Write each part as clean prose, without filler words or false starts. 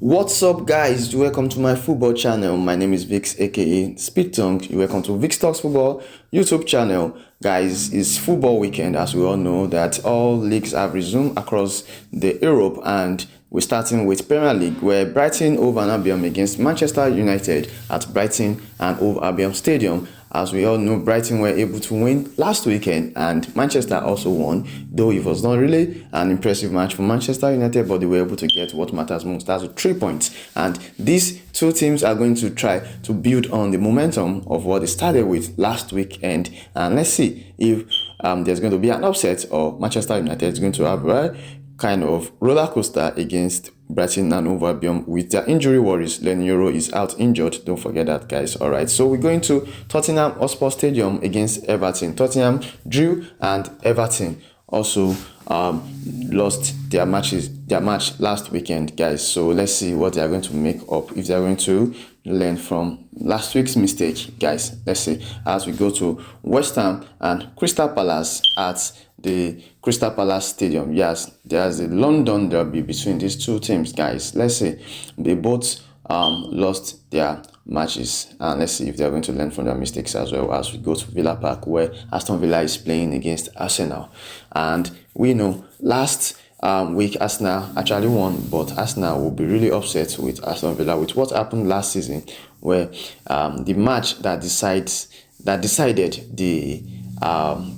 What's up, guys? Welcome to my football channel. My name is Vix, aka Speed Tongue. Welcome to Vix Talks Football YouTube channel. Guys, it's football weekend, as we all know that all leagues have resumed across the Europe, and we're starting with Premier League, where Brighton Hove Albion against Manchester United at Brighton and Hove Albion Stadium. As we all know, Brighton were able to win last weekend, and Manchester also won, though it was not really an impressive match for Manchester United, but they were able to get what matters most, that's 3 points. And these two teams are going to try to build on the momentum of what they started with last weekend, and let's see if there's going to be an upset or Manchester United is going to have a kind of roller coaster against Brighton and Hove Albion with their injury worries. Leny Yoro is out injured. Don't forget that, guys. All right, so we're going to Tottenham Hotspur Stadium against Everton. Tottenham drew, and Everton also lost their match last weekend, guys. So let's see what they are going to make up, if they are going to learn from last week's mistake, guys. Let's see as we go to West Ham and Crystal Palace at the Crystal Palace Stadium. Yes, there's a London derby between these two teams, guys. Let's see. They both lost their matches, and let's see if they're going to learn from their mistakes as well as we go to Villa Park, where Aston Villa is playing against Arsenal. And we know last week Arsenal actually won, but Arsenal will be really upset with Aston Villa with what happened last season, where the match that decided the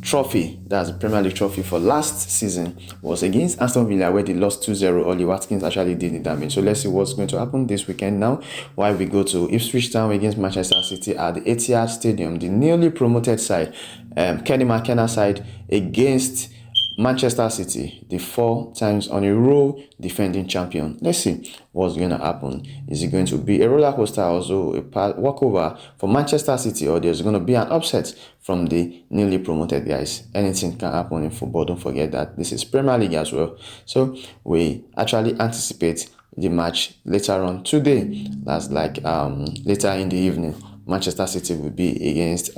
trophy, that's the Premier League trophy for last season, was against Aston Villa, where they lost 2-0. Oli Watkins actually did the damage. So let's see what's going to happen this weekend now, while we go to Ipswich Town against Manchester City at the Etihad Stadium, the newly promoted side, Kenny McKenna side, against Manchester City, the 4 times on a row defending champion. Let's see what's going to happen. Is it going to be a roller coaster, also a walkover for Manchester City, or there's going to be an upset from the newly promoted guys? Anything can happen in football. Don't forget that this is Premier League as well. So we actually anticipate the match later on today. That's like later in the evening. Manchester City will be against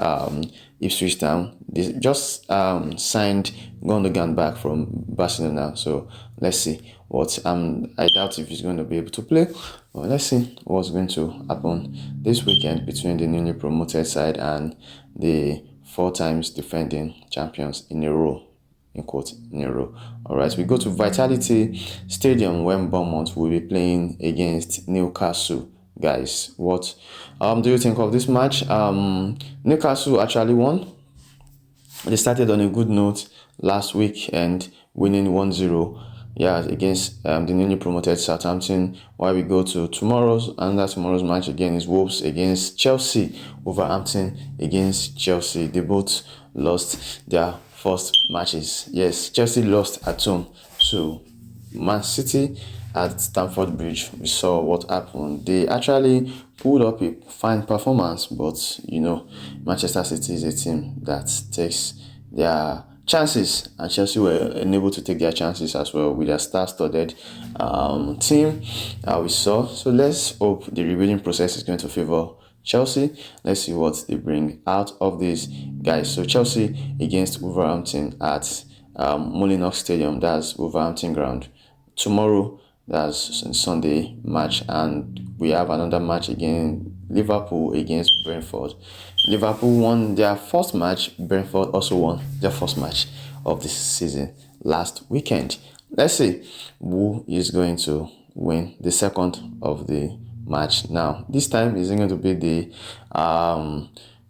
Ipswich Town. They just signed Gundogan back from Barcelona, so let's see what I doubt if he's going to be able to play. Well, let's see what's going to happen this weekend between the newly promoted side and the 4 times defending champions in a row. In quote, in a row. All right, we go to Vitality Stadium, when Bournemouth will be playing against Newcastle. Guys, what do you think of this match? Newcastle actually won. They started on a good note last week and winning 1-0, against the newly promoted Southampton. While we go to tomorrow's match again is Wolves against Chelsea. Wolverhampton against Chelsea. They both lost their first matches. Yes, Chelsea lost at home to Man City at Stamford Bridge. We saw what happened. They actually pulled up a fine performance, but you know, Manchester City is a team that takes their chances, and Chelsea were unable to take their chances as well with their star-studded team we saw. So let's hope the rebuilding process is going to favor Chelsea. Let's see what they bring out of this, guys. So Chelsea against Wolverhampton at Molyneux Stadium, that's Wolverhampton ground, tomorrow. That's Sunday match, and we have another match again, Liverpool against Brentford. Liverpool won their first match. Brentford also won their first match of this season last weekend. Let's see who is going to win the second of the match now. This time is it going to be the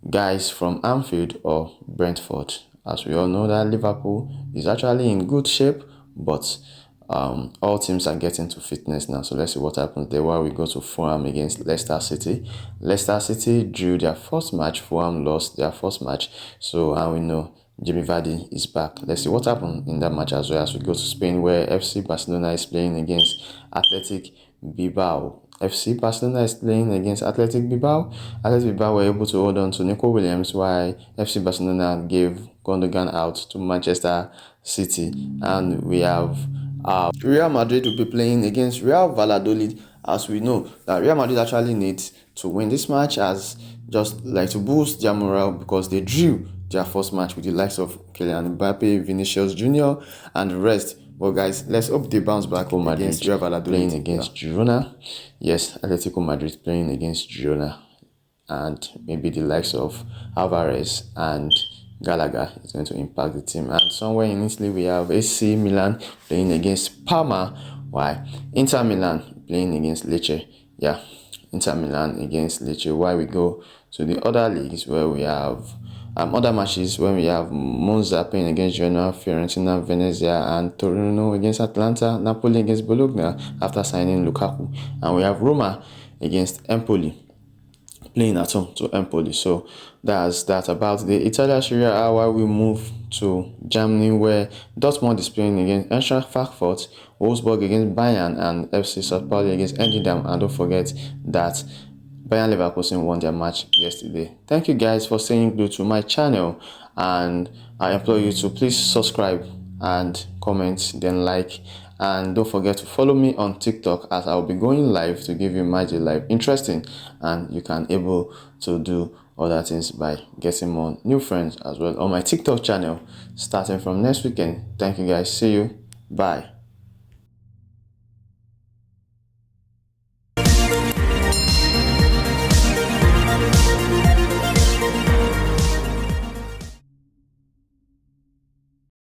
guys from Anfield or Brentford? As we all know that Liverpool is actually in good shape, but all teams are getting to fitness now. So let's see what happens there while we go to Fulham against Leicester City. Leicester City drew their first match. Fulham lost their first match. So, and we know Jamie Vardy is back. Let's see what happened in that match as well as we go to Spain, where FC Barcelona is playing against Athletic Bilbao. FC Barcelona is playing against Athletic Bilbao. Athletic Bilbao were able to hold on to Nico Williams, while FC Barcelona gave Gundogan out to Manchester City. And we have Real Madrid will be playing against Real Valladolid. As we know that Real Madrid actually needs to win this match, as just like to boost their morale, because they drew their first match with the likes of Kylian Mbappe, Vinicius Junior, and the rest. But guys, let's hope they bounce back home against Real Valladolid. Playing against Girona. Yes, Atletico Madrid playing against Girona. And maybe the likes of Alvarez and Gallagher is going to impact the team. And somewhere in Italy, we have AC Milan playing against Parma. Why? Inter Milan playing against Lecce. Yeah, Inter Milan against Lecce. Why we go to the other leagues where we have other matches when we have Monza playing against Genoa, Fiorentina, Venezia, and Torino against Atalanta, Napoli against Bologna after signing Lukaku, and we have Roma against Empoli playing at home to Empoli. So that's that about the Italian Serie A. While we move to Germany, where Dortmund is playing against Eintracht Frankfurt, Wolfsburg against Bayern, and FC St. Pauli against Amsterdam. And don't forget that Bayern Leverkusen won their match yesterday. Thank you guys for staying glued to my channel, and I implore you to please subscribe and comment, then like, and don't forget to follow me on TikTok, as I'll be going live to give you magic live interesting, and you can able to do other things by getting more new friends as well on my TikTok channel starting from next weekend. Thank you guys. See you. Bye.